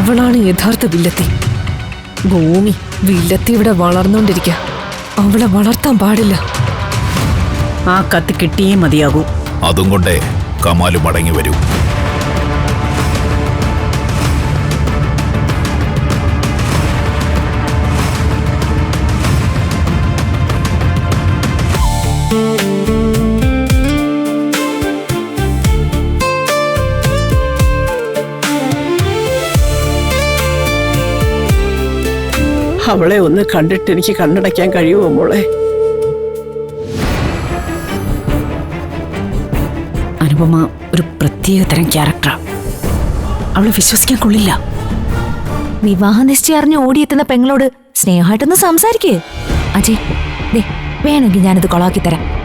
അവളാണ് യഥാർത്ഥ വില്ലത്തി. ഭൂമി വില്ലത്തി ഇവിടെ വളർന്നുകൊണ്ടിരിക്കുക. അവളെ വളർത്താൻ പാടില്ല. ആ കത്ത് കിട്ടിയേ മതിയാകൂ. അതും കൊണ്ടേ കമാല് മടങ്ങി വരൂ. അവളെ ഒന്ന് കണ്ടിട്ട് എനിക്ക് കണ്ണടയ്ക്കാൻ കഴിയുമോ മോളെ? അനുപമ ഒരു പ്രത്യേക തരം ക്യാരക്ടറാ. അവളെ വിശ്വസിക്കാൻ കൊള്ളില്ല. വിവാഹ നിശ്ചയം അറിഞ്ഞ് ഓടിയെത്തുന്ന പെങ്ങളോട് സ്നേഹമായിട്ടൊന്ന് സംസാരിക്കേ. അജയ്, വേണമെങ്കിൽ ഞാനിത് കൊളാക്കി തരാം.